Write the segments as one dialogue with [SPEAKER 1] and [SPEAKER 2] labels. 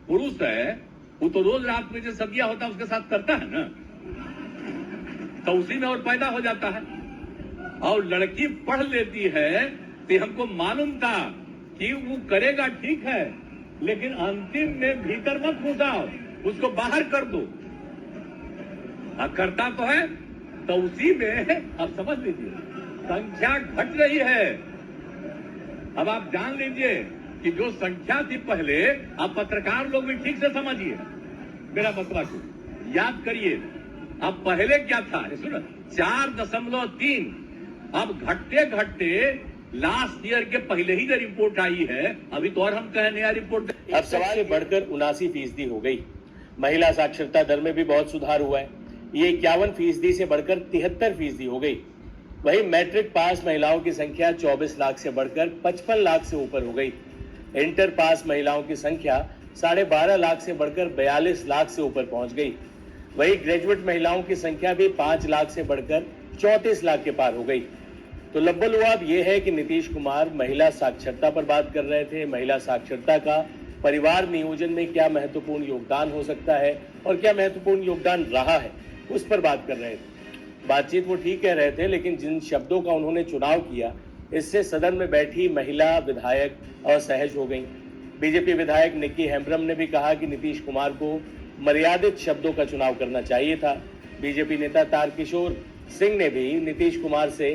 [SPEAKER 1] पुरुष है वो तो रोज रात में जो सदिया होता है उसके साथ करता है ना, तो उसी में और पैदा हो जाता है। और लड़की पढ़ लेती है तो हमको मालूम था कि वो करेगा ठीक है, लेकिन अंतिम में भीतर मत घुसाओ, उसको बाहर कर दो। करता तो है, तो उसी में अब समझ लीजिए संख्या घट रही है। अब आप जान लीजिए कि जो संख्या थी पहले, आप पत्रकार लोग भी ठीक से समझिए मेरा मतलब को, याद करिए अब पहले क्या था, सुनो 4.3, अब घटते घटते लास्ट ईयर के पहले ही जो रिपोर्ट आई है, अभी तो और हम कहें नया रिपोर्ट।
[SPEAKER 2] अब सवाल बढ़कर 79% हो गई। महिला साक्षरता दर में भी बहुत सुधार हुआ है, ये 51% से बढ़कर 73% हो गई। वहीं मैट्रिक पास महिलाओं की संख्या 24 लाख से बढ़कर 55 लाख से ऊपर हो गई। इंटर पास महिलाओं की संख्या 12.5 लाख से बढ़कर 42 लाख से ऊपर पहुंच गई। वहीं ग्रेजुएट महिलाओं की संख्या भी 5 लाख से बढ़कर 34 लाख के पार हो गई। तो लब्बलुआब ये है कि नीतीश कुमार महिला साक्षरता पर बात कर रहे थे। महिला साक्षरता का परिवार नियोजन में क्या महत्वपूर्ण योगदान हो सकता है और क्या महत्वपूर्ण योगदान रहा है, उस पर बात कर रहे थे। बातचीत वो ठीक कह रहे थे, लेकिन जिन शब्दों का उन्होंने चुनाव किया, इससे सदन में बैठी महिला विधायक असहज हो गई। बीजेपी विधायक निक्की हेम्ब्रम ने भी कहा कि नीतीश कुमार को मर्यादित शब्दों का चुनाव करना चाहिए था। बीजेपी नेता तारकिशोर सिंह ने भी नीतीश कुमार से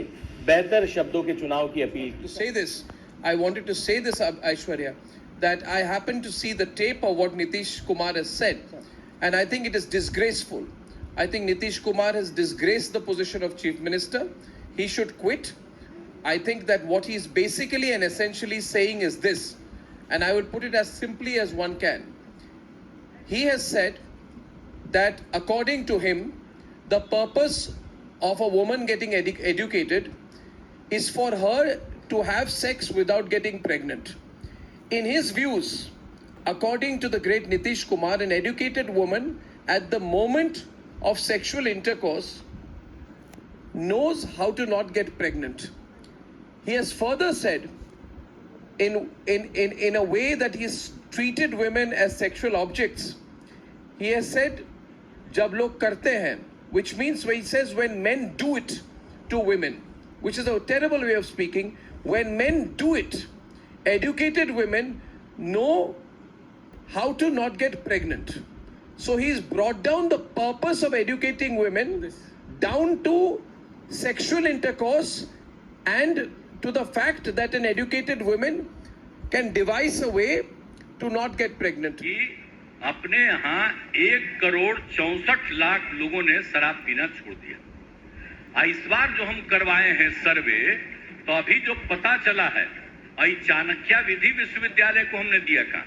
[SPEAKER 2] बेहतर शब्दों के चुनाव की अपील की।
[SPEAKER 3] I wanted to say this, Aishwarya, that I happened to see the tape of what Nitish Kumar has said, and I think it is disgraceful. I think Nitish Kumar has disgraced the position of Chief Minister. He should quit. I think that what he is basically and essentially saying is this, and I would put it as simply as one can. He has said that according to him, the purpose of a woman getting educated is for her to have sex without getting pregnant. In his views, according to the great Nitish Kumar, an educated woman at the moment of sexual intercourse knows how to not get pregnant. He has further said, in a way that he's treated women as sexual objects, he has said, jab log karte hain, which means when he says when men do it to women, which is a terrible way of speaking. When men do it, educated women know how to not get pregnant. So he's brought down the purpose of educating women down to sexual intercourse and to the fact that an educated woman can devise a way to not get pregnant.
[SPEAKER 1] अपने यहाँ 1,64,00,000 लोगों ने शराब पीना छोड़ दिया। इस बार जो हम करवाए हैं सर्वे, तो अभी जो पता चला है, चाणक्य विधि विश्वविद्यालय को हमने दिया का,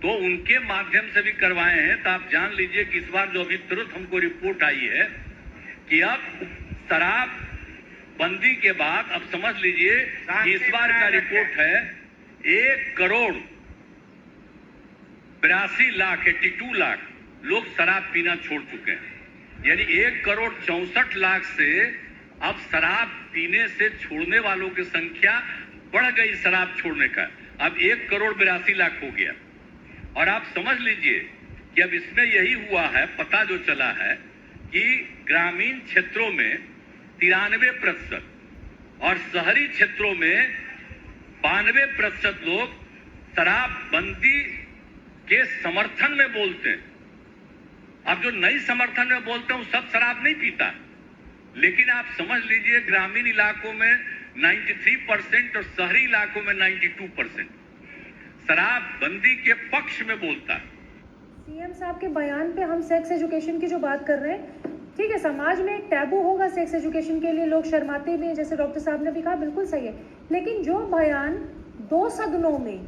[SPEAKER 1] तो उनके माध्यम से भी करवाए हैं। तो आप जान लीजिए कि इस बार जो अभी तुरंत हमको रिपोर्ट आई है कि अब शराब बंदी के बाद, अब समझ लीजिए इस बार का रिपोर्ट है 1,82 लाख लोग शराब पीना छोड़ चुके हैं। यानी 1,64,00,000 से अब शराब पीने से छोड़ने वालों की संख्या बढ़ गई। शराब छोड़ने का अब 1,82,00,000 हो गया। और आप समझ लीजिए कि अब इसमें यही हुआ है, पता जो चला है कि ग्रामीण क्षेत्रों में 93% और शहरी क्षेत्रों में 92% लोग शराब बंदी के समर्थन में बोलते हैं। अब जो नई समर्थन में बोलते हैं वो सब शराब नहीं पीता, लेकिन आप समझ लीजिए ग्रामीण इलाकों में 93% और शहरी इलाकों में 92% शराब बंदी के पक्ष में बोलता है।
[SPEAKER 4] सीएम साहब के बयान पे हम सेक्स एजुकेशन की जो बात कर रहे हैं, ठीक है, समाज में एक टैबू होगा सेक्स एजुकेशन के लिए, लोग शर्माते भी हैं, जैसे डॉक्टर साहब ने भी कहा, बिल्कुल सही है। लेकिन जो बयान 2 सदनों में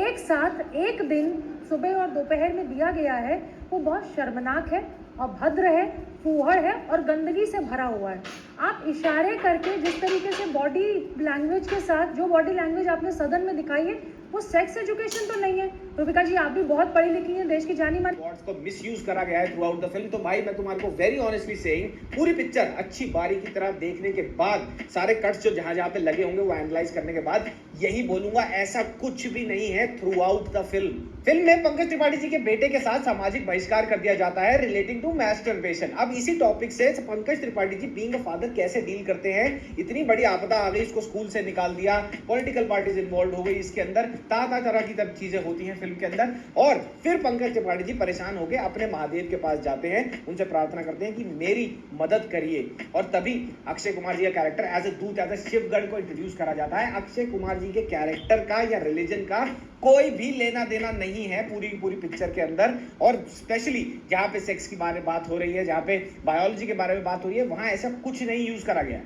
[SPEAKER 4] एक साथ एक दिन सुबह और दोपहर में दिया गया है, वो बहुत शर्मनाक है, अभद्र है, फूहड़ है और गंदगी से भरा हुआ है। आप इशारे करके जिस तरीके से बॉडी लैंग्वेज के साथ जो बॉडी लैंग्वेज आपने सदन में दिखाई है, वो सेक्स एजुकेशन तो नहीं है। रूबिका जी, आप भी बहुत पढ़ी लिखी हैं, देश की जानी मानी।
[SPEAKER 5] वर्ड्स को मिसयूज करा गया है थ्रू आउट द फिल्म। तो भाई मैं तुम्हारे को वेरी ऑनेस्टली सेइंग, पूरी पिक्चर अच्छी बारी की तरह देखने के बाद, सारे कट्स जो जहां जहां पे लगे होंगे वो एनालाइज करने के बाद यही बोलूंगा, ऐसा कुछ भी नहीं है through out the film. Film में पंकज त्रिपाठी जी के बेटे के साथ सामाजिक बहिष्कार कर दिया जाता है रिलेटिंग टू मैस्टरबेशन। अब इसी टॉपिक से Pankaj Tripathi ji being a father कैसे डील करते हैं। इतनी बड़ी आपदा आ गई, इसको स्कूल से निकाल दिया, पॉलिटिकल पार्टीज इन्वॉल्व हो गई इसके अंदर, तरह की तब चीजें होती हैं फिल्म के अंदर। और फिर पंकज त्रिपाठी जी परेशान होकर अपने महादेव के पास जाते हैं, उनसे प्रार्थना करते हैं कि मेरी मदद करिए। और तभी अक्षय कुमार जी का कैरेक्टर एज ए दूत, एज ए शिवगढ़ को इंट्रोड्यूस करा जाता है। अक्षय कुमार जी के कैरेक्टर का या रिलीजन का कोई भी लेना देना नहीं है पूरी पिक्चर के अंदर। और स्पेशली जहां पे सेक्स के बारे में बात हो रही है, जहां पे बायोलॉजी के बारे में बात हो रही है, वहां ऐसा कुछ नहीं यूज करा गया है।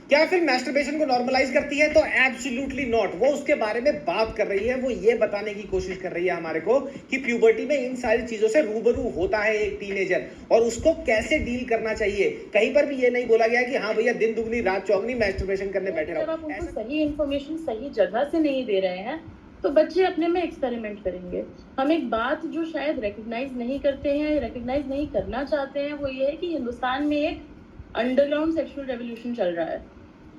[SPEAKER 5] क्या फिल्म मैस्टरबेशन को नॉर्मलाइज करती है? तो एब्सोल्युटली नॉट। वो उसके बारे में बात कर रही है, वो ये बताने की कोशिश कर रही है हमारे को कि प्यूबर्टी में इन सारी चीजों से रूबरू होता है एक टीनेजर और उसको कैसे डील करना चाहिए। कहीं पर भी ये नहीं बोला गया कि हाँ भैया दिन दुगनी रात चौगनी मैस्टरबेशन करने बैठे
[SPEAKER 6] अगर
[SPEAKER 5] रहो।
[SPEAKER 6] आप उनको सही इन्फॉर्मेशन सही जगह से नहीं दे रहे हैं तो बच्चे अपने में एक्सपेरिमेंट करेंगे। हम एक बात जो शायद रिकग्नाइज नहीं करते हैं, रिकग्नाइज नहीं करना चाहते हैं, वो ये है कि हिंदुस्तान में एक अंडरग्राउंड सेक्सुअल रेवोल्यूशन चल रहा है।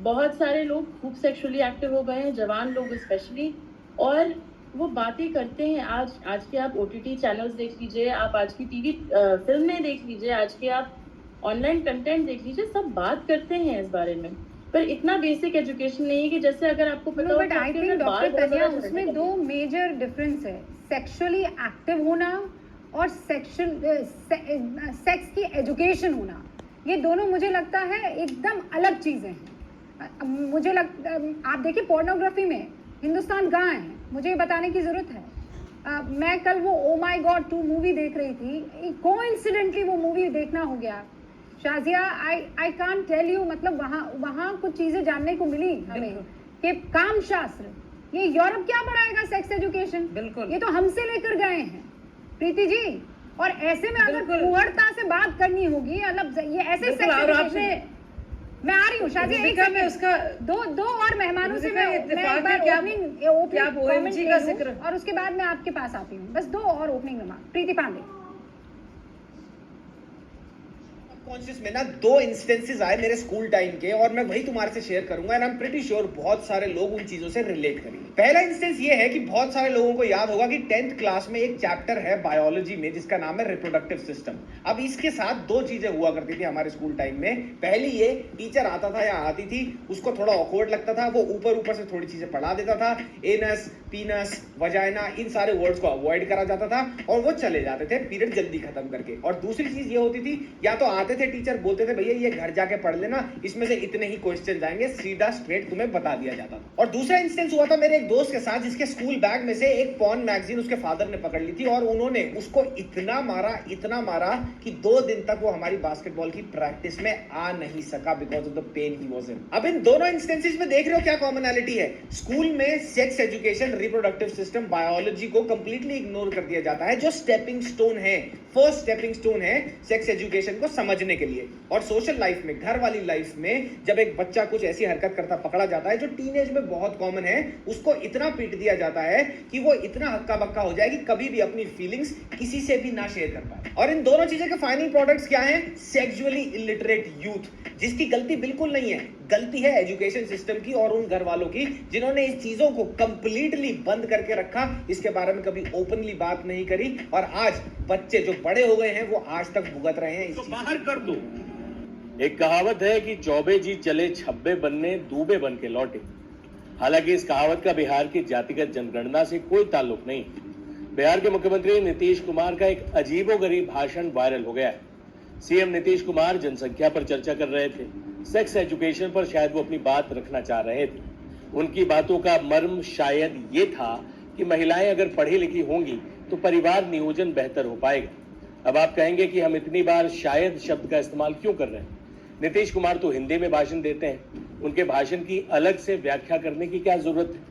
[SPEAKER 6] बहुत सारे लोग खूब सेक्सुअली एक्टिव हो गए हैं, जवान लोग स्पेशली, और वो बातें करते हैं। आज के आप OTT चैनल्स देख लीजिए, आप आज की TV फिल्में देख लीजिए, आज के आप ऑनलाइन कंटेंट देख लीजिए, सब बात करते हैं इस बारे में। पर इतना बेसिक एजुकेशन नहीं है कि जैसे अगर आपको पता हो
[SPEAKER 4] but I think doctor Tania, उसमें दो मेजर डिफरेंस है, सेक्सुअली एक्टिव होना और सेक्स की एजुकेशन होना। ये दोनों मुझे लगता है एकदम अलग चीजें हैं। मुझे आप देखिए पोर्नोग्राफी में हिंदुस्तान कहाँ है, मुझे ये बताने की जरूरत है। मैं कल वो ओ माई गॉड 2 मूवी देख रही थी, कोइंसिडेंटली वो मूवी देखना हो गया। Shazia, I can't tell you, मतलब वहाँ कुछ चीजें जानने को मिली हमें कि काम शास्त्र, ये यूरोप क्या पढ़ाएगा सेक्स एजुकेशन, बिल्कुल ये तो हमसे लेकर गए हैं प्रीति जी। और ऐसे में अगर कुहड़ता से बात करनी होगी, मतलब ये ऐसे सेक्स एजुकेशन। मैं आ रही हूँ शाजिया, एक में उसका दो और मेहमानों से मैं एक बार ओपनिंग कमेंट का जिक्र और उसके बाद मैं आपके पास आती हूँ। बस 2 और ओपनिंग रिमार्क। प्रीति पांडे,
[SPEAKER 5] कॉन्शियस में ना 2 इंस्टेंसेस आए मेरे स्कूल टाइम के और मैं वही तुम्हारे से शेयर करूंगा and I am pretty sure बहुत सारे लोग उन चीजों से रिलेट करेंगे। पहला इंस्टेंस ये है कि बहुत सारे लोगों को याद होगा कि 10th क्लास में एक चैप्टर है बायोलॉजी में जिसका नाम है रिप्रोडक्टिव सिस्टम। अब इसके साथ 2 चीजें हुआ करती थी हमारे स्कूल टाइम में। पहली ये, टीचर आता था या आती थी, उसको थोड़ा ऑकवर्ड लगता था, वो ऊपर से थोड़ी चीजें पढ़ा देता था, एनस, पीनस, वजाइना, इन सारे वर्ड्स को अवॉइड करा जाता था और वो चले जाते थे पीरियड जल्दी खत्म करके। और दूसरी चीज ये होती थी, या तो आते थे टीचर, बोलते थे भैया ये घर जाके पढ़ लेना, इसमें से इतने ही क्वेश्चन आएंगे, सीधा स्ट्रेट तुम्हें बता दिया जाता था। और दूसरा इंस्टेंस हुआ था मेरे एक दोस्त के साथ जिसके स्कूल बैग में से एक पॉर्न मैगजीन उसके फादर ने पकड़ ली थी और उन्होंने उसको इतना मारा कि 2 दिन तक वो हमारी बास्केटबॉल की प्रैक्टिस में आ नहीं सका because of the pain he was in. अब इन दोनों इंस्टेंसेस में देख रहे हो क्या कॉमनैलिटी है? स्कूल में sex education, reproductive system, biology को कंप्लीटली इग्नोर कर दिया जाता है, जो स्टेपिंग स्टोन है, फर्स्ट स्टेपिंग स्टोन है सेक्स एजुकेशन को समझने के लिए। और सोशल लाइफ में, घर वाली लाइफ में, जब एक बच्चा कुछ ऐसी हरकत करता पकड़ा जाता है जो टीनेज में बहुत कॉमन है, उसको इतना पीट दिया जाता है कि वो इतना हक्का बक्का हो जाए कि कभी भी अपनी फीलिंग्स किसी से भी ना शेयर कर पाए। और इन दोनों चीजों के फाइनल प्रोडक्ट्स क्या हैं? सेक्सुअली इलिटरेट यूथ, जिसकी गलती बिल्कुल नहीं है, गलती है एजुकेशन सिस्टम की और उन घर वालों की जिन्होंने इस चीजों को कंप्लीटली बंद करके रखा, इसके बारे में कभी ओपनली बात नहीं करी। और आज बच्चे जो बड़े हो गए हैं वो आज तक भुगत रहे हैं।
[SPEAKER 1] तो बाहर कर दो।
[SPEAKER 2] एक कहावत है कि चौबे जी चले छब्बे बनने, दूबे बन के लौटे। हालांकि इस कहावत का बिहार की जातिगत जनगणना से कोई ताल्लुक नहीं। बिहार के मुख्यमंत्री नीतीश कुमार का एक अजीबोगरीब भाषण वायरल हो गया है। सीएम नीतीश कुमार जनसंख्या पर चर्चा कर रहे थे, सेक्स एजुकेशन पर शायद वो अपनी बात रखना चाह रहे थे। उनकी बातों का मर्म शायद ये था कि महिलाएं अगर पढ़ी लिखी होंगी तो परिवार नियोजन बेहतर हो पाएगा। अब आप कहेंगे कि हम इतनी बार शायद शब्द का इस्तेमाल क्यों कर रहे हैं? नीतीश कुमार तो हिंदी में भाषण देते हैं, उनके भाषण की अलग से व्याख्या करने की क्या जरूरत है?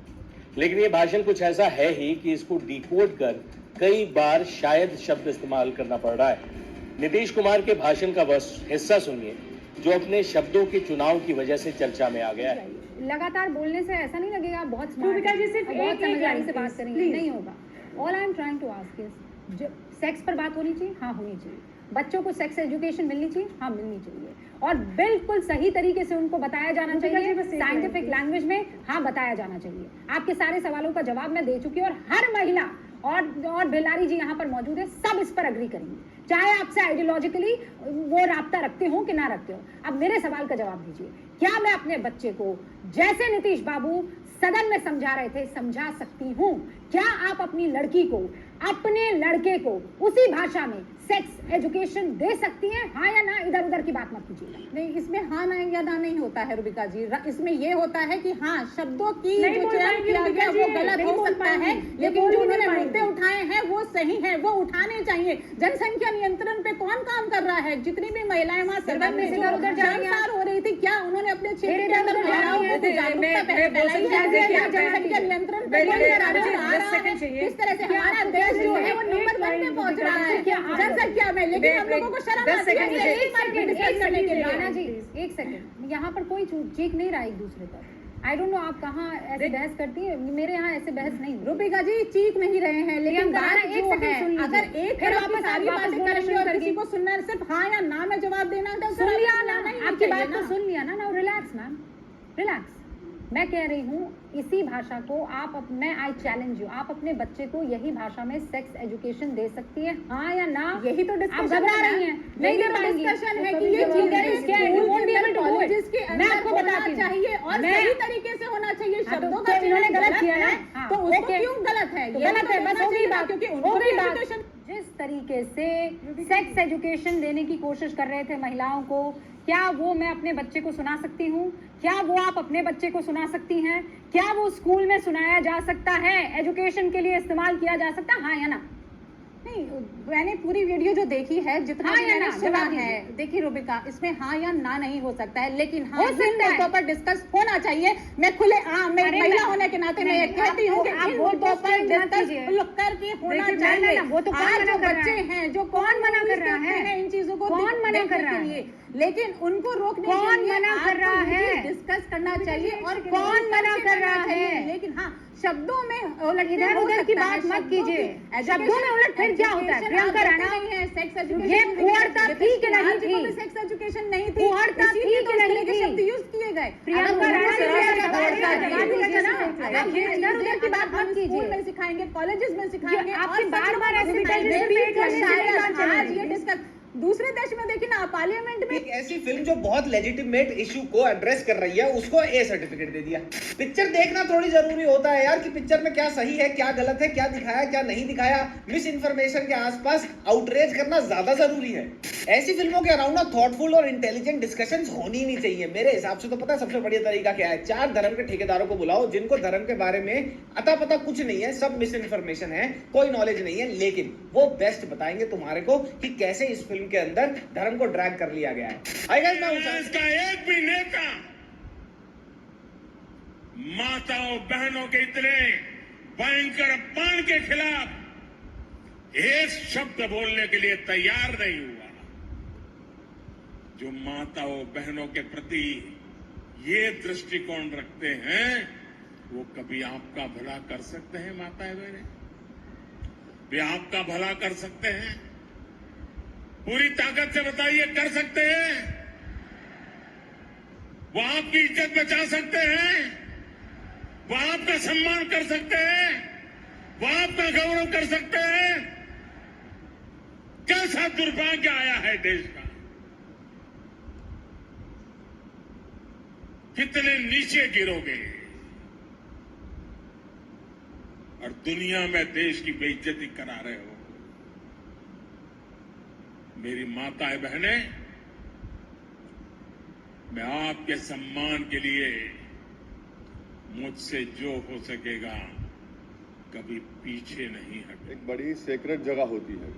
[SPEAKER 2] लेकिन ये भाषण कुछ ऐसा है ही कि इसको डिकोड कर कई बार शायद शब्द इस्तेमाल करना पड़ रहा है। नीतीश कुमार के भाषण का बस हिस्सा सुनिए जो अपने शब्दों के चुनाव की वजह से चर्चा में आ गया है।
[SPEAKER 7] लगातार बोलने से ऐसा नहीं लगेगा आप बहुत स्मार्ट
[SPEAKER 4] रूबिका जी, सिर्फ
[SPEAKER 7] बहुत
[SPEAKER 4] एक
[SPEAKER 7] समझदारी से
[SPEAKER 4] line,
[SPEAKER 7] बात करेंगे,
[SPEAKER 4] please.
[SPEAKER 7] नहीं होगा। All I am trying to ask is, sex पर बात होनी चाहिए, हाँ होनी चाहिए। बच्चों को सेक्स एजुकेशन मिलनी चाहिए, हाँ मिलनी चाहिए, और बिल्कुल सही तरीके से उनको बताया जाना
[SPEAKER 4] रूबिका जी,
[SPEAKER 7] चाहिए,
[SPEAKER 4] बस एक
[SPEAKER 7] साइंटिफिक
[SPEAKER 4] minute,
[SPEAKER 7] लैंग्वेज में, हाँ बताया जाना चाहिए। आपके सारे सवालों का जवाब मैं दे चुकी हूँ, और हर महिला और बेलारी जी यहाँ पर मौजूद है, सब इस पर अग्री करेंगे, चाहे आपसे आइडियोलॉजिकली वो राब्ता रखते हो कि ना रखते हो। अब मेरे सवाल का जवाब दीजिए, क्या मैं अपने बच्चे को जैसे नीतीश बाबू सदन में समझा रहे थे समझा सकती हूँ? क्या आप अपनी लड़की को, अपने लड़के को उसी भाषा में सेक्स एजुकेशन दे सकती हैं, हाँ या ना? इधर उधर की बात मत कीजिएगा।
[SPEAKER 8] नहीं, इसमें हाँ ना या ना नहीं होता है रूबिका जी, इसमें ये होता है कि हाँ शब्दों की
[SPEAKER 4] नहीं
[SPEAKER 8] जो
[SPEAKER 4] बोल
[SPEAKER 8] चयन
[SPEAKER 4] पाएंगी
[SPEAKER 8] किया
[SPEAKER 4] रूबिका
[SPEAKER 8] गया
[SPEAKER 4] जी,
[SPEAKER 8] वो गलत
[SPEAKER 4] नहीं
[SPEAKER 8] हो
[SPEAKER 4] बोल
[SPEAKER 8] सकता है,
[SPEAKER 4] पाएंगी,
[SPEAKER 8] लेकिन
[SPEAKER 4] बोल
[SPEAKER 8] जो
[SPEAKER 4] नहीं
[SPEAKER 8] उन्होंने
[SPEAKER 4] पाएंगी।
[SPEAKER 8] मुद्दे उठाए हैं वो सही है, वो उठाने चाहिए। जनसंख्या नियंत्रण पे कौन काम कर रहा है? जितनी भी महिलाएं वहाँ सदन में
[SPEAKER 7] इधर उधर जा रही हैं।
[SPEAKER 8] शर्मसार हो रही थी, क्या उन्होंने अपने क्षेत्र
[SPEAKER 7] फिर
[SPEAKER 8] के अंदर
[SPEAKER 7] इधर उधर
[SPEAKER 8] महिलाओं
[SPEAKER 7] जा रही
[SPEAKER 8] को
[SPEAKER 7] हैं।
[SPEAKER 8] जागरूकता
[SPEAKER 3] मैं बोल
[SPEAKER 8] फैलाई
[SPEAKER 3] सकती
[SPEAKER 8] है?
[SPEAKER 3] हूँ,
[SPEAKER 8] क्या
[SPEAKER 3] देखिए,
[SPEAKER 8] जनसंख्या नियंत्रण पे
[SPEAKER 3] मेरी-
[SPEAKER 8] कोई
[SPEAKER 3] मेरी-
[SPEAKER 8] करार
[SPEAKER 3] मुझे
[SPEAKER 8] आ
[SPEAKER 3] 10
[SPEAKER 8] रहा
[SPEAKER 3] सेकंड
[SPEAKER 8] है?
[SPEAKER 3] चाहिए।
[SPEAKER 8] किस तरह से हमारा देश जो है वो नंबर 1 पे पहुंच रहा है जनसंख्या में, लेकिन हम लोगों को शर्म
[SPEAKER 3] 10
[SPEAKER 8] आती है
[SPEAKER 3] सेकंड मुझे-
[SPEAKER 8] एक बार भी डिस्कस करने के लिए।
[SPEAKER 7] राणा जी एक सेकंड, यहाँ पर कोई चीख नहीं रहा एक दूसरे पर। आई डोंट नो आप कहाँ ऐसे बहस करती है, मेरे यहाँ ऐसे बहस नहीं होती।
[SPEAKER 8] रूबिका जी चीख नहीं रहे हैं, लेकिन
[SPEAKER 7] प्रियंका
[SPEAKER 8] बात
[SPEAKER 7] राणा, एक
[SPEAKER 8] जो
[SPEAKER 7] सेकंड
[SPEAKER 8] है,
[SPEAKER 7] सुन लीजिए।
[SPEAKER 8] अगर एक
[SPEAKER 7] फिर
[SPEAKER 8] तरफ की
[SPEAKER 7] वापस
[SPEAKER 8] सारी
[SPEAKER 7] वापस
[SPEAKER 8] बातें
[SPEAKER 7] बोलना
[SPEAKER 8] करेंगे
[SPEAKER 7] शुरू
[SPEAKER 8] और
[SPEAKER 7] कर
[SPEAKER 8] किसी
[SPEAKER 7] दी।
[SPEAKER 8] को सुनना सिर्फ हाँ या ना में जवाब देना है, तो
[SPEAKER 7] सुन
[SPEAKER 8] फिर
[SPEAKER 7] लिया
[SPEAKER 8] आपको
[SPEAKER 7] ना,
[SPEAKER 8] लाना ही
[SPEAKER 7] आपकी
[SPEAKER 8] चाहिए
[SPEAKER 7] बात तो
[SPEAKER 8] ना।
[SPEAKER 7] सुन लिया ना। Now relax ma'am, relax. मैं कह रही हूँ इसी भाषा को मैं आई चैलेंज यू, आप अपने बच्चे को यही भाषा में सेक्स एजुकेशन दे सकती है, हाँ या ना?
[SPEAKER 8] यही तो
[SPEAKER 7] आप
[SPEAKER 8] डिस्कशन
[SPEAKER 7] घबरा रही हैं, नहीं दे पाएंगी।
[SPEAKER 8] डिस्कशन है
[SPEAKER 7] तो
[SPEAKER 8] कि ये
[SPEAKER 7] कभी
[SPEAKER 8] चीजें
[SPEAKER 7] जवाब
[SPEAKER 8] स्कूल
[SPEAKER 7] क्या है? You won't be able to do it.
[SPEAKER 8] Colleges के
[SPEAKER 7] मैं
[SPEAKER 8] अंदर
[SPEAKER 7] आपको
[SPEAKER 8] होना
[SPEAKER 7] बताती हूँ।
[SPEAKER 8] चाहिए और
[SPEAKER 7] मैं-
[SPEAKER 8] सही तरीके से होना चाहिए।
[SPEAKER 7] हाँ,
[SPEAKER 8] शब्दों
[SPEAKER 7] तो
[SPEAKER 8] का
[SPEAKER 7] इन्होंने
[SPEAKER 8] चयन
[SPEAKER 7] गलत किया ना?
[SPEAKER 8] है, तो उसको
[SPEAKER 7] ओके।
[SPEAKER 8] क्यों गलत है?
[SPEAKER 7] तो
[SPEAKER 8] ये
[SPEAKER 7] गलत है, बस हो गई बात,
[SPEAKER 8] क्योंकि
[SPEAKER 7] हो
[SPEAKER 8] उनको
[SPEAKER 7] गई
[SPEAKER 8] भी
[SPEAKER 7] बात।
[SPEAKER 8] एजुकेशन
[SPEAKER 7] जिस तरीके से सेक्स एजुकेशन देने की कोशिश कर रहे थे महिलाओं को, क्या वो मैं अपने बच्चे को सुना सकती हूँ? क्या वो आप अपने बच्चे को सुना सकती हैं? क्या वो स्कूल में सुनाया जा सकता है, एजुकेशन के लिए इस्तेमाल किया जा सकता है, हाँ या ना?
[SPEAKER 8] नहीं, मैंने पूरी वीडियो जो देखी है, जितना
[SPEAKER 7] हाँ
[SPEAKER 8] भी
[SPEAKER 7] या
[SPEAKER 8] मैंने
[SPEAKER 7] ना?
[SPEAKER 8] सुना
[SPEAKER 7] जवाब
[SPEAKER 8] है,
[SPEAKER 7] दीजिए।
[SPEAKER 8] देखिए रूबिका, इसमें हाँ या ना नहीं हो सकता है, लेकिन हाँ
[SPEAKER 7] हो
[SPEAKER 8] इन
[SPEAKER 7] सकता है।
[SPEAKER 8] मुद्दों पर डिस्कस होना चाहिए। मैं खुले मैं
[SPEAKER 7] अरे
[SPEAKER 8] महिला
[SPEAKER 7] मैं-
[SPEAKER 8] होने के नाते मैं
[SPEAKER 7] नहीं,
[SPEAKER 8] ये कहती हूँ कि
[SPEAKER 7] आप
[SPEAKER 8] इन
[SPEAKER 7] वो
[SPEAKER 8] मुद्दों
[SPEAKER 7] तो
[SPEAKER 8] पर
[SPEAKER 7] मत
[SPEAKER 8] डिस्कस
[SPEAKER 7] कीजिए।
[SPEAKER 8] खुल करके होना
[SPEAKER 7] देखिए,
[SPEAKER 8] चाहिए।
[SPEAKER 7] ना, वो तो कौन
[SPEAKER 8] आज
[SPEAKER 7] मना
[SPEAKER 8] जो
[SPEAKER 7] कर रहा
[SPEAKER 8] बच्चे
[SPEAKER 7] है?
[SPEAKER 8] हैं जो
[SPEAKER 7] कौन मना कर रहा
[SPEAKER 8] देखते
[SPEAKER 7] है?
[SPEAKER 8] हैं इन चीजों को
[SPEAKER 7] कौन मना
[SPEAKER 8] देखने
[SPEAKER 7] कर रहा
[SPEAKER 8] के
[SPEAKER 7] है?
[SPEAKER 8] लिए, लेकिन उनको रोकने
[SPEAKER 7] कौन
[SPEAKER 8] के लिए
[SPEAKER 7] मना कर
[SPEAKER 8] आपको
[SPEAKER 7] रहा
[SPEAKER 8] ये
[SPEAKER 7] है?
[SPEAKER 8] डिस्कस करना चाहिए और
[SPEAKER 7] कौन मना
[SPEAKER 8] research
[SPEAKER 7] कर
[SPEAKER 8] करना
[SPEAKER 7] रहा
[SPEAKER 8] चाहिए।
[SPEAKER 7] है?
[SPEAKER 8] लेकिन हाँ शब्दों में उलट
[SPEAKER 7] इधर उधर की बात मत कीजिए। शब्दों में उलट फिर क्या होता है? प्रियंका राणा,
[SPEAKER 8] नहीं है सेक्स एजुकेशन,
[SPEAKER 7] ये कुहड़ता थी कि नहीं थी?
[SPEAKER 8] सेक्स एजुकेशन नहीं थी,
[SPEAKER 7] कुहड़ता थी
[SPEAKER 8] इसीलिए तो
[SPEAKER 7] कि
[SPEAKER 8] इस
[SPEAKER 7] नहीं
[SPEAKER 8] तरह के
[SPEAKER 7] थी?
[SPEAKER 8] शब्द यूज किए गए।
[SPEAKER 7] प्रियंका
[SPEAKER 8] अगर
[SPEAKER 7] राणा
[SPEAKER 8] उनको
[SPEAKER 7] जी,
[SPEAKER 8] सवाल
[SPEAKER 7] जवाब
[SPEAKER 8] का
[SPEAKER 7] दीजिए ना।
[SPEAKER 8] अगर
[SPEAKER 7] ये
[SPEAKER 8] ये
[SPEAKER 7] इधर उधर की बात मत कीजिए।
[SPEAKER 8] स्कूल में सिखाएंगे, कॉलेजेस में सिखाएंगे,
[SPEAKER 7] आपकी
[SPEAKER 8] और
[SPEAKER 7] बार-बार
[SPEAKER 8] सब
[SPEAKER 7] ऐसे
[SPEAKER 8] लोगों को
[SPEAKER 7] रिपीट
[SPEAKER 8] सिखाएंगे, तो
[SPEAKER 7] करने से
[SPEAKER 8] शायद
[SPEAKER 7] नहीं बात
[SPEAKER 8] आज
[SPEAKER 7] चलेगी।
[SPEAKER 8] ये डिस्कस दूसरे देश में देखिए ना, पार्लियामेंट में
[SPEAKER 5] एक ऐसी फिल्म जो बहुत लेजिटिमेट इशू को एड्रेस कर रही है, उसको ए सर्टिफिकेट दे दिया। पिक्चर देखना थोड़ी जरूरी होता है यार, कि पिक्चर में क्या सही है, क्या गलत है, क्या दिखाया, क्या नहीं दिखाया। मिस इन्फॉर्मेशन के आसपास आउटरीच करना ज्यादा जरूरी है। ऐसी फिल्मों के अराउंड ना थॉटफुल और इंटेलिजेंट डिस्कशंस होनी नहीं चाहिए। मेरे हिसाब से तो पता है सबसे बढ़िया तरीका क्या है? 4 धर्म के ठेकेदारों को बुलाओ, जिनको धर्म के बारे में अता पता कुछ नहीं है, सब मिस इन्फॉर्मेशन है, कोई नॉलेज नहीं है, लेकिन वो बेस्ट बताएंगे तुम्हारे को कि कैसे इस फिल्म के अंदर धर्म को ड्रैग कर लिया गया है। आई गाइस, मैं
[SPEAKER 9] कांग्रेस का एक भी नेता माताओं बहनों के इतने भयंकर अपमान के खिलाफ एक शब्द बोलने के लिए तैयार नहीं हुआ। जो माताओं बहनों के प्रति ये दृष्टिकोण रखते हैं, वो कभी आपका भला कर सकते हैं? माताएं बहनें, वे आपका भला कर सकते हैं? पूरी ताकत से बताइए, कर सकते हैं? वो आपकी इज्जत बचा सकते हैं? वो आपका सम्मान कर सकते हैं? वो आपका गौरव कर सकते हैं? कैसा दुर्भाग्य आया है देश का! कितने नीचे गिरोगे और दुनिया में देश की बेइज्जती करा रहे हो। मेरी माताएं बहनें, मैं आपके सम्मान के लिए मुझसे जो हो सकेगा कभी पीछे नहीं हटे।
[SPEAKER 10] एक बड़ी सेक्रेट जगह होती है,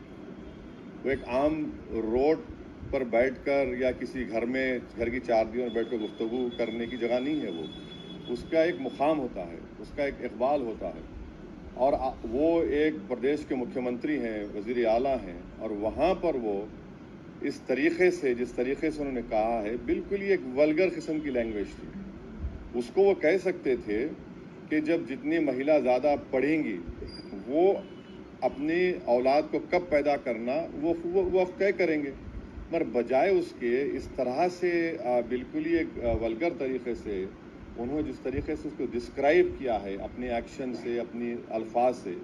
[SPEAKER 10] वो एक आम रोड पर बैठकर या किसी घर में, घर की 4 दीवार में बैठकर गुफ्तगू करने की जगह नहीं है। वो उसका एक मुकाम होता है, उसका एक इकबाल होता है, और वो एक प्रदेश के मुख्यमंत्री हैं, वजीर आला हैं, और वहाँ पर वो इस तरीके से, जिस तरीके से उन्होंने कहा है, बिल्कुल ही एक वल्गर किस्म की लैंग्वेज थी। उसको वो कह सकते थे कि जब जितनी महिला ज़्यादा पढ़ेंगी वो अपनी औलाद को कब पैदा करना वो वक्त तय करेंगे, मगर बजाय उसके इस तरह से बिल्कुल ही एक वल्गर तरीके से उन्होंने जिस तरीके से उसको डिस्क्राइब किया है अपने एक्शन से, अपनी अल्फाज से,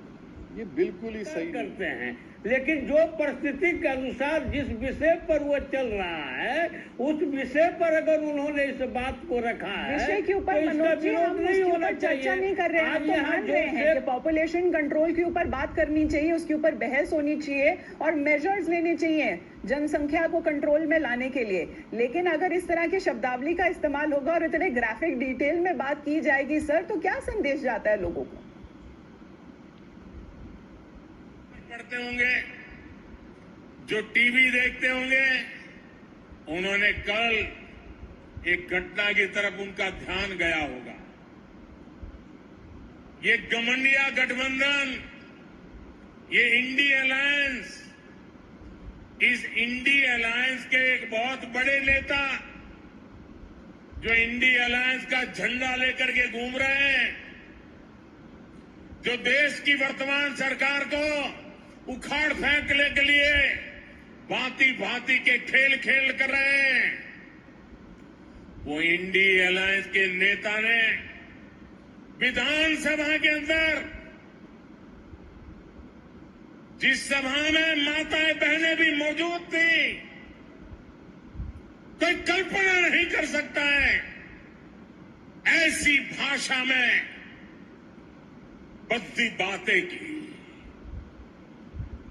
[SPEAKER 10] ये बिल्कुल ही सही
[SPEAKER 11] करते हैं। लेकिन जो परिस्थिति के अनुसार जिस विषय पर वो चल रहा है उस विषय पर अगर उन्होंने इस बात को रखा है,
[SPEAKER 8] विषय के ऊपर
[SPEAKER 11] तो इसका
[SPEAKER 8] मनोज जी हम
[SPEAKER 11] विरोध नहीं
[SPEAKER 8] उसके
[SPEAKER 11] होना
[SPEAKER 8] ऊपर चर्चा
[SPEAKER 11] चाहिए।
[SPEAKER 8] नहीं कर रहे हैं,
[SPEAKER 11] आप
[SPEAKER 8] आप तो
[SPEAKER 11] यहाँ
[SPEAKER 8] मान
[SPEAKER 11] जो
[SPEAKER 8] रहे हैं कि पॉपुलेशन कंट्रोल के ऊपर बात करनी चाहिए, उसके ऊपर बहस होनी चाहिए और मेजर्स लेने चाहिए जनसंख्या को कंट्रोल में लाने के लिए। लेकिन अगर इस तरह की शब्दावली का इस्तेमाल होगा और इतने ग्राफिक डिटेल में बात की जाएगी सर, तो क्या संदेश जाता है लोगों को?
[SPEAKER 9] पढ़ते होंगे, जो टीवी देखते होंगे, उन्होंने कल एक घटना की तरफ उनका ध्यान गया होगा। ये गमंडिया गठबंधन, ये इंडी अलायंस, इस इंडी अलायंस के एक बहुत बड़े नेता जो इंडी अलायंस का झंडा लेकर के घूम रहे हैं, जो देश की वर्तमान सरकार को उखाड़ फेंकने के लिए भांति भांति के खेल खेल कर रहे हैं, वो इंडी अलायंस के नेता ने विधानसभा के अंदर जिस सभा में माताएं बहनें भी मौजूद थी, कोई कल्पना नहीं कर सकता है ऐसी भाषा में बद्दी बातें की।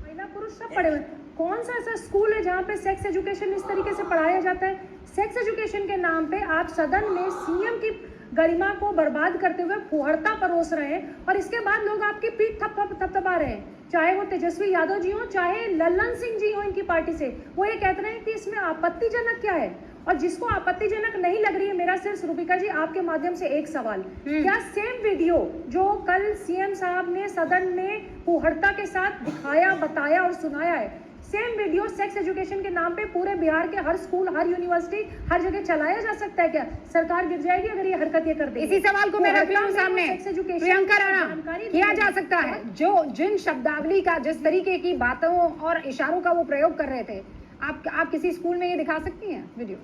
[SPEAKER 4] महिला पुरुष सब पढ़े हुए, कौन सा ऐसा स्कूल है जहाँ पे सेक्स एजुकेशन इस तरीके से पढ़ाया जाता है? सेक्स एजुकेशन के नाम पे आप सदन में सीएम की गरिमा को बर्बाद करते हुए फुहड़ता परोस रहे हैं और इसके बाद लोग आपकी पीठ थपथपा रहे हैं, चाहे वो तेजस्वी यादव जी हो, चाहे लल्लन सिंह जी हो इनकी पार्टी से। वो ये कहते हैं कि इसमें आपत्तिजनक क्या है, और जिसको आपत्तिजनक नहीं लग रही है, मेरा सिर्फ रूबिका जी आपके माध्यम से एक सवाल, क्या सेम वीडियो जो कल सीएम साहब ने सदन में फुहड़ता के साथ दिखाया, बताया और सुनाया है, सेम वीडियो सेक्स एजुकेशन के नाम पे पूरे बिहार के हर स्कूल, हर यूनिवर्सिटी, हर जगह चलाया जा सकता है क्या? सरकार गिर जाएगी अगर ये हरकत ये कर देगी।
[SPEAKER 7] इसी सवाल को मैं रखता हूं सामने, प्रियंका राणा, किया जा सकता है जो जिन शब्दावली का, जिस तरीके की बातों और इशारों का वो प्रयोग कर रहे थे, आप किसी स्कूल में ये दिखा सकती हैं वीडियो?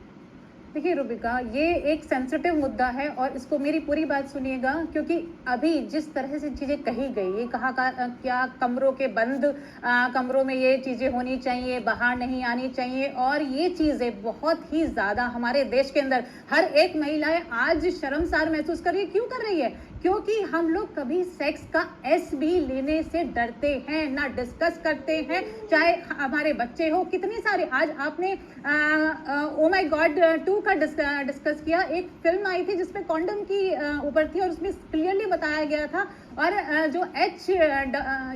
[SPEAKER 8] देखिए रूबिका, ये एक सेंसिटिव मुद्दा है और इसको मेरी पूरी बात सुनिएगा, क्योंकि अभी जिस तरह से चीज़ें कही गई, ये कहा क्या कमरों के बंद कमरों में ये चीज़ें होनी चाहिए, बाहर नहीं आनी चाहिए, और ये चीज़ें बहुत ही ज़्यादा हमारे देश के अंदर हर एक महिलाएं आज शर्मसार महसूस कर रही है। क्यों कर रही है? क्योंकि हम लोग कभी सेक्स का एस भी लेने से डरते हैं, ना डिस्कस करते हैं, चाहे हमारे बच्चे हो, कितने सारे। आज आपने ओ माय गॉड 2 का डिस्कस किया, एक फिल्म आई थी जिसमें कॉन्डम की ऊपर थी और उसमें क्लियरली बताया गया था, और जो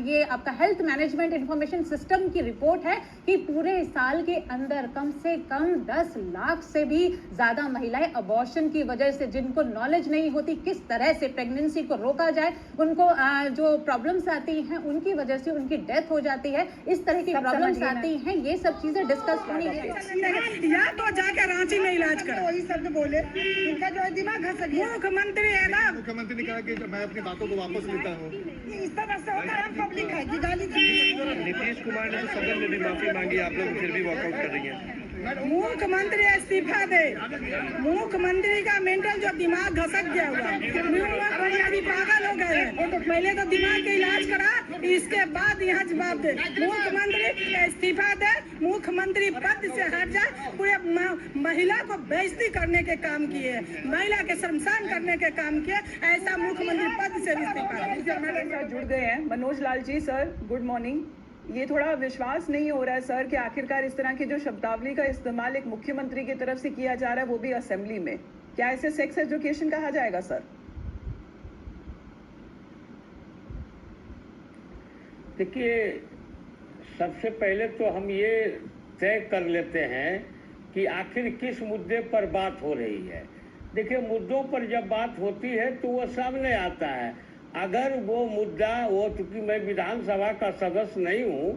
[SPEAKER 8] ये आपका हेल्थ मैनेजमेंट इंफॉर्मेशन सिस्टम की रिपोर्ट है कि पूरे साल के अंदर कम से कम 10 लाख से भी ज़्यादा महिलाएं अबॉर्शन की वजह से, जिनको नॉलेज नहीं होती किस तरह से प्रेगनेंसी को रोका जाए, उनको जो प्रॉब्लम्स आती हैं उनकी वजह से उनकी डेथ हो जाती है, इस तरह की प्रॉब्लम्स आती हैं। ये सब चीज़ें डिस्कस होनी चाहिए।
[SPEAKER 12] या तो जाके रांची में इलाज करो, वही शब्द बोले, इनका जो दिमाग घस गया। मुख्यमंत्री है ना,
[SPEAKER 13] मुख्यमंत्री ने कहा कि मैं अपनी बातों को वापस लेता हूँ।
[SPEAKER 12] इस तरह से होता है, पब्लिक है कि गाली
[SPEAKER 13] नीतीश कुमार ने तो सदन में भी माफी मांगी, आप लोग फिर भी वॉकआउट कर रही हैं।
[SPEAKER 12] मुख्यमंत्री इस्तीफा दे, मुख्यमंत्री का मेंटल जो दिमाग घसक गया हुआ, मुख्यमंत्री पागल हो गए हैं। पहले तो दिमाग का इलाज करा, इसके बाद यहाँ जवाब दे। मुख्यमंत्री इस्तीफा दे, मुख्यमंत्री पद से हट जाए। पूरे महिला को बेइज्जती करने के काम किए, महिला के शर्मसार करने के काम किए, ऐसा मुख्यमंत्री पद से इस्तीफा।
[SPEAKER 8] जुड़ गए हैं Manoj Lal ji. Sir good morning. ये थोड़ा विश्वास नहीं हो रहा है सर कि आखिरकार इस तरह की जो शब्दावली का इस्तेमाल एक मुख्यमंत्री की तरफ से किया जा रहा है, वो भी असेंबली में, क्या इसे सेक्स एजुकेशन कहा जाएगा सर?
[SPEAKER 11] देखिए, सबसे पहले तो हम ये तय कर लेते हैं कि आखिर किस मुद्दे पर बात हो रही है। देखिए, मुद्दों पर जब बात होती है तो वो सामने आता है। अगर वो मुद्दा, चूंकि मैं विधानसभा का सदस्य नहीं हूँ,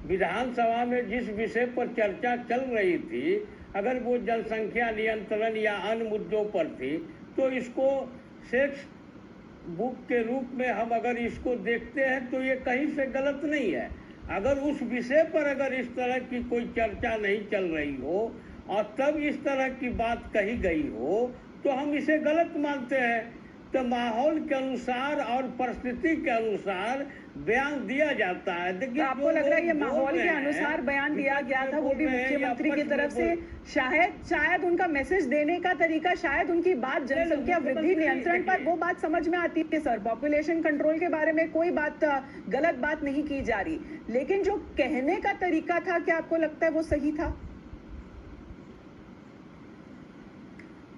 [SPEAKER 11] विधानसभा में जिस विषय पर चर्चा चल रही थी, अगर वो जनसंख्या नियंत्रण या अन्य मुद्दों पर थी, तो इसको सेक्स बुक के रूप में हम अगर इसको देखते हैं तो ये कहीं से गलत नहीं है। अगर उस विषय पर अगर इस तरह की कोई चर्चा नहीं चल रही हो और तब इस तरह की बात कही गई हो तो हम इसे गलत मानते हैं। तो माहौल के अनुसार और परिस्थिति के अनुसार बयान दिया जाता है। देखिए,
[SPEAKER 12] आपको लग रहा है ये माहौल के अनुसार बयान दिया गया था, वो भी मुख्यमंत्री की तरफ से? शायद उनका मैसेज देने का तरीका, शायद उनकी बात जनसंख्या वृद्धि नियंत्रण पर वो बात समझ में आती है सर, पॉपुलेशन कंट्रोल के बारे में कोई बात गलत बात नहीं की जा रही, लेकिन जो कहने का तरीका था, क्या आपको लगता है वो सही था?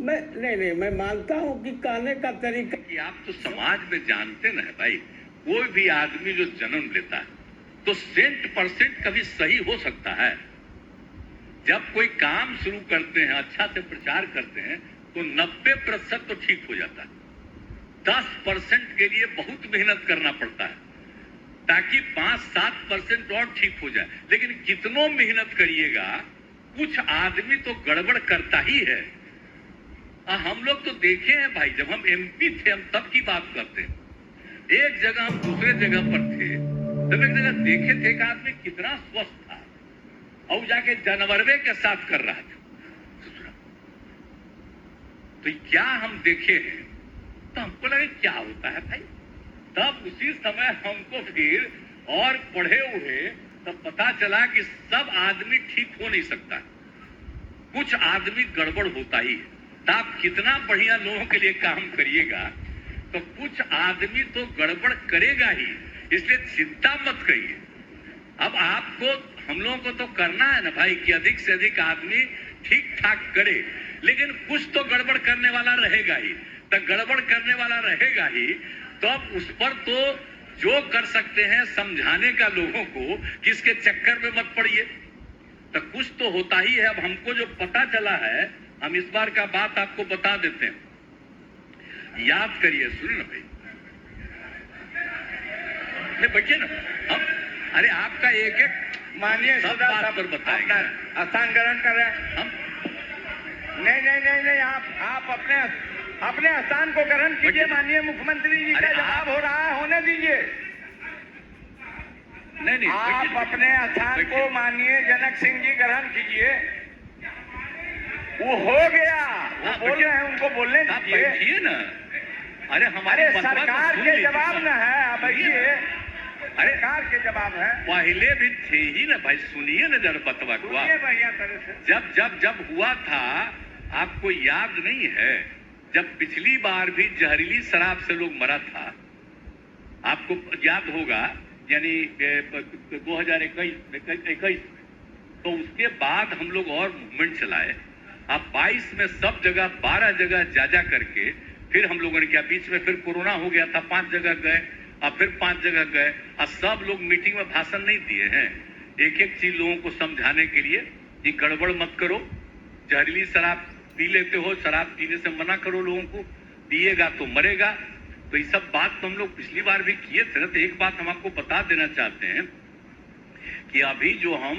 [SPEAKER 11] मैं मानता हूं कि कहने का तरीका
[SPEAKER 1] कि आप तो समाज में जानते ना है भाई, कोई भी आदमी जो जन्म लेता है तो 100% कभी सही हो सकता है। जब कोई काम शुरू करते हैं, अच्छा से प्रचार करते हैं तो 90% तो ठीक हो जाता है। 10% के लिए बहुत मेहनत करना पड़ता है ताकि 5-7% और ठीक हो जाए। लेकिन कितनों मेहनत करिएगा, कुछ आदमी तो गड़बड़ करता ही है। हम लोग तो देखे हैं भाई, जब हम एमपी थे हम तब की बात करते हैं। एक जगह हम दूसरे जगह पर थे, तब एक जगह देखे थे एक आदमी कितना स्वस्थ था और जाके जानवरवे के साथ कर रहा था। तो क्या हम देखे हैं तो हमको लगे क्या होता है भाई। तब उसी समय हमको फिर और पढ़े उड़े तब पता चला कि सब आदमी ठीक हो नहीं सकता, कुछ आदमी गड़बड़ होता ही है। तो आप कितना बढ़िया लोगों के लिए काम करिएगा तो कुछ आदमी तो गड़बड़ करेगा ही, इसलिए चिंता मत करिए। अब आपको, हम लोगों को तो करना है ना भाई कि अधिक से अधिक आदमी ठीक ठाक करे, लेकिन कुछ तो गड़बड़ करने वाला रहेगा ही। तो गड़बड़ करने वाला रहेगा ही तो अब उस पर तो जो कर सकते हैं समझाने का लोगों को कि इसके चक्कर में मत पड़िए। तो कुछ तो होता ही है। अब हमको जो पता चला है हम इस बार का बात आपको बता देते हैं, याद करिए, सुनिए ना भाई, नहीं बैठिए ना हम, अरे आपका एक एक
[SPEAKER 11] मानिए
[SPEAKER 1] सब बात पर बताएंगे।
[SPEAKER 11] स्थान ग्रहण कर रहे हैं हम। नहीं, आप अपने स्थान को ग्रहण कीजिए। माननीय मुख्यमंत्री जी का जवाब हो रहा है, होने दीजिए।
[SPEAKER 1] नहीं,
[SPEAKER 11] आप अपने स्थान को माननीय जनक सिंह जी ग्रहण कीजिए। वो हो गया, वो बोल रहे हैं, उनको बोलने दीजिए।
[SPEAKER 1] बैठिए ना, अरे हमारे
[SPEAKER 11] सरकार के जवाब न है, आप बैठिए।
[SPEAKER 1] अरे
[SPEAKER 11] सरकार के जवाब है,
[SPEAKER 1] पहले भी थे ही ना भाई, सुनिए ना जरा बतवा को।
[SPEAKER 11] बढ़िया तरह से
[SPEAKER 1] जब हुआ था, आपको याद नहीं है जब पिछली बार भी जहरीली शराब से लोग मरा था, आपको याद होगा, यानी 2021 तो उसके बाद हम लोग और मूवमेंट चलाए। अब 22 में सब जगह 12 जगह जा करके फिर हम लोगों ने क्या, बीच में फिर कोरोना हो गया था, 5 जगह गए, अब फिर 5 जगह गए। अब सब लोग मीटिंग में भाषण नहीं दिए हैं, एक एक चीज लोगों को समझाने के लिए कि गड़बड़ मत करो, जहरीली शराब पी लेते हो, शराब पीने से मना करो लोगों को, पिएगा तो मरेगा। तो ये सब बात तो हम लोग पिछली बार भी किए थे ना। तो एक बात हम आपको बता देना चाहते हैं कि अभी जो हम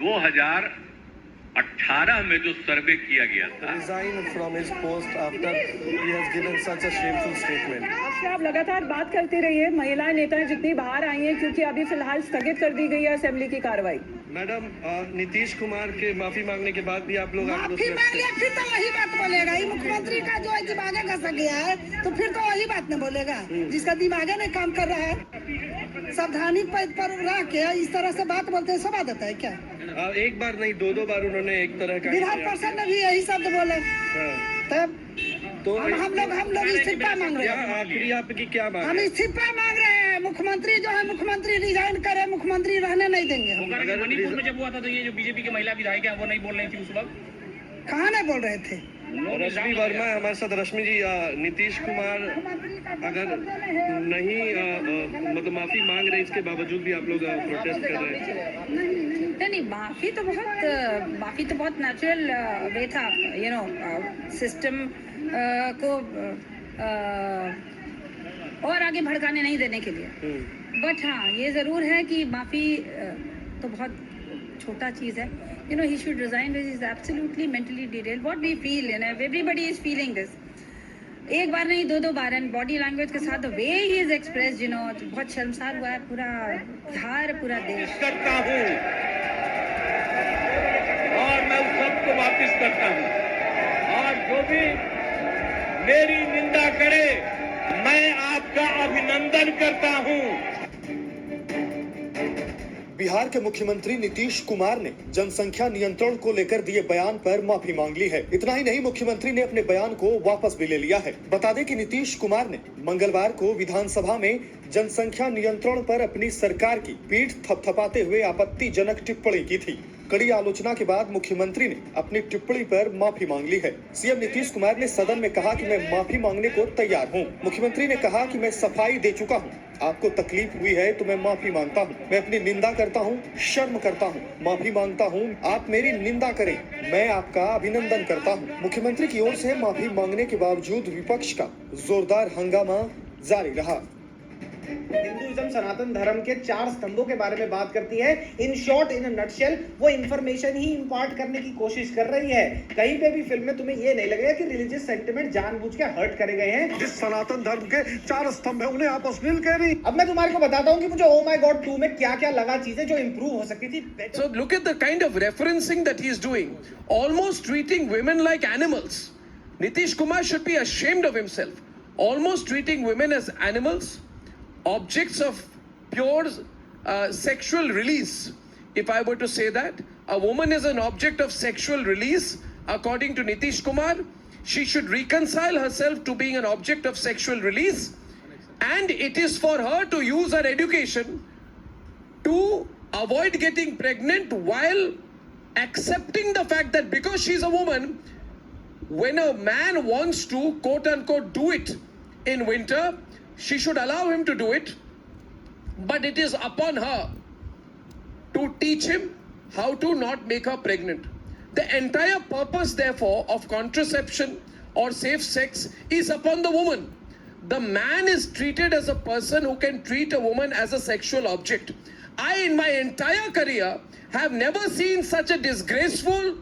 [SPEAKER 1] 2018 में जो सर्वे किया गया था,
[SPEAKER 13] Resign from his post after he has given such a shameful statement.
[SPEAKER 12] आप लगातार बात करते रहिए। महिला नेताएं जितनी बाहर आई हैं, क्योंकि अभी फिलहाल स्थगित कर दी गई है असेंबली की कार्रवाई।
[SPEAKER 13] मैडम, नीतीश कुमार के माफी मांगने के बाद भी आप लोग
[SPEAKER 12] माफी मांग लिया, फिर तो वही बात बोलेगा। ये मुख्यमंत्री का जो दिमाग घसक गया है, तो फिर तो वही बात न बोलेगा जिसका दिमाग नहीं काम कर रहा है। संवैधानिक पद पर रह के इस तरह से बात बोलते हैं, सब आदत है क्या?
[SPEAKER 13] एक बार नहीं, दो बार उन्होंने एक तरह का
[SPEAKER 12] विधान परिषद में भी यही शब्द बोले। तब
[SPEAKER 13] तो
[SPEAKER 12] हम लोग इस्तीफा मांग रहे हैं।
[SPEAKER 13] आखिरी आपकी क्या बात?
[SPEAKER 12] हम इस्तीफा मांग रहे हैं। मुख्यमंत्री जो है, मुख्यमंत्री रिजाइन करे, मुख्यमंत्री रहने नहीं देंगे।
[SPEAKER 14] मणिपुर में जब हुआ था तो ये जो बीजेपी की महिला विधायक है वो नहीं बोल रही थी उस वक्त,
[SPEAKER 12] कहाँ नहीं बोल रहे थे?
[SPEAKER 13] रश्मि वर्मा है हमारे साथ। रश्मि जी, नीतीश कुमार अगर नहीं मतलब माफी मांग रहे, इसके बावजूद भी आप लोग प्रोटेस्ट कर रहे हैं?
[SPEAKER 7] नहीं, माफी तो बहुत नेचुरल वे था, सिस्टम को और आगे भड़काने नहीं देने के लिए। बट हाँ, ये जरूर है कि माफी तो बहुत छोटा चीज है। He should resign. This is absolutely mentally derailed. What we feel, everybody is feeling this. एक बार नहीं दो बार, एंड बॉडी लैंग्वेज के साथ way he is express, you know, बहुत शर्मसार हुआ है पूरा बिहार, पूरा देश।
[SPEAKER 1] करता हूं और मैं उस सबको वापस करता हूं, और जो भी मेरी निंदा करे मैं आपका अभिनंदन करता हूं।
[SPEAKER 15] बिहार के मुख्यमंत्री नीतीश कुमार ने जनसंख्या नियंत्रण को लेकर दिए बयान पर माफी मांग ली है। इतना ही नहीं, मुख्यमंत्री ने अपने बयान को वापस भी ले लिया है। बता दें कि नीतीश कुमार ने मंगलवार को विधानसभा में जनसंख्या नियंत्रण पर अपनी सरकार की पीठ थपथपाते हुए आपत्तिजनक टिप्पणी की थी। कड़ी आलोचना के बाद मुख्यमंत्री ने अपनी टिप्पणी पर माफी मांग ली है। सीएम नीतीश कुमार ने सदन में कहा कि मैं माफी मांगने को तैयार हूं। मुख्यमंत्री ने कहा कि मैं सफाई दे चुका हूं, आपको तकलीफ हुई है तो मैं माफी मांगता हूं। मैं अपनी निंदा करता हूं, शर्म करता हूं, माफी मांगता हूं। आप मेरी निंदा करें, मैं आपका अभिनंदन करता हूं। मुख्यमंत्री की ओर से माफी मांगने के बावजूद विपक्ष का जोरदार हंगामा जारी रहा।
[SPEAKER 5] हिंदुइज्म सनातन धर्म के 4 स्तंभों के बारे में बात करती है। इन शॉर्ट, इन नटशेल, वो इंफॉर्मेशन ही इंपार्ट करने की कोशिश कर रही है। कहीं पे भी फिल्म में तुम्हें ये नहीं लगेगा कि रिलीजियस सेंटिमेंट जानबूझ के हर्ट करे गए हैं।
[SPEAKER 15] जिस सनातन धर्म के 4 स्तंभ है उन्हें आप अश्लील कह रही।
[SPEAKER 5] अब मैं तुम्हारे को बताता हूँ कि मुझे ओ माय गॉड 2 में क्या क्या लगा चीजें जो इंप्रूव हो सकती थी।
[SPEAKER 3] So look at the kind of referencing that he is doing, almost treating women like animals. Nitish Kumar should be ashamed of himself. Almost treating women as animals, objects of pure sexual release. If I were to say that a woman is an object of sexual release, according to Nitish Kumar, she should reconcile herself to being an object of sexual release, and it is for her to use her education to avoid getting pregnant while accepting the fact that because she's a woman, when a man wants to quote unquote do it in winter, she should allow him to do it, but it is upon her to teach him how to not make her pregnant. The entire purpose, therefore, of contraception or safe sex is upon the woman. The man is treated as a person who can treat a woman as a sexual object. I, in my entire career, have never seen such a disgraceful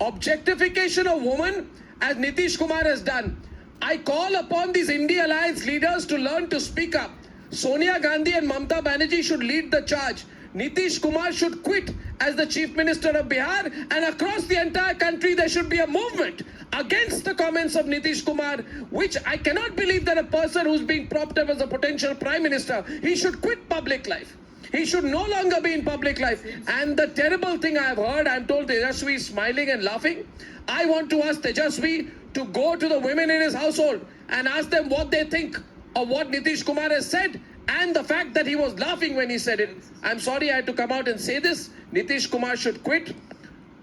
[SPEAKER 3] objectification of woman as Nitish Kumar has done. I call upon these India Alliance leaders to learn to speak up. Sonia Gandhi and Mamata Banerjee should lead the charge. Nitish Kumar should quit as the Chief Minister of Bihar, and across the entire country there should be a movement against the comments of Nitish Kumar, which I cannot believe that a person who's being propped up as a potential Prime Minister, he should quit public life. He should no longer be in public life. And the terrible thing I have heard, I'm told Tejaswi is smiling and laughing. I want to ask Tejaswi to go to the women in his household and ask them what they think of what Nitish Kumar has said and the fact that he was laughing when he said it. I'm sorry I had to come out and say this. Nitish Kumar should quit.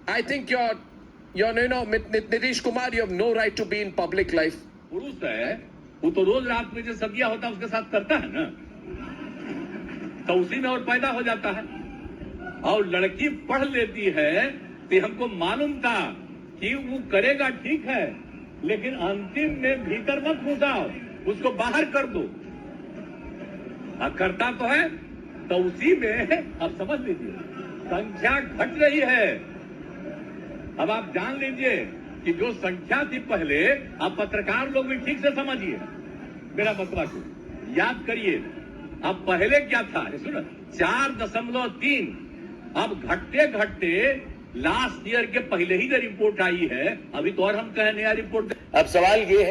[SPEAKER 3] I think Nitish Kumar, you have no right to be in public life.
[SPEAKER 1] पुरुष है, वो तो रोज रात में जो सदिया होता है उसके साथ करता है ना, तो उसी में और पैदा हो जाता है। और लड़की पढ़ लेती है तो हमको मालूम था कि वो करेगा, ठीक है, लेकिन अंतिम में भीतर मत घुसाओ, उसको बाहर कर दो। करता तो है, तो उसी में अब समझ लीजिए संख्या घट रही है। अब आप जान लीजिए कि जो संख्या थी पहले, आप पत्रकार लोग भी ठीक से समझिए मेरा मतला को, याद करिए। अब पहले क्या था, सुनो, 4.3, अब घटते घटते लास्ट ईयर के पहले ही जो रिपोर्ट आई है, अभी तो और हम कहें नया रिपोर्ट।
[SPEAKER 2] अब सवाल ये है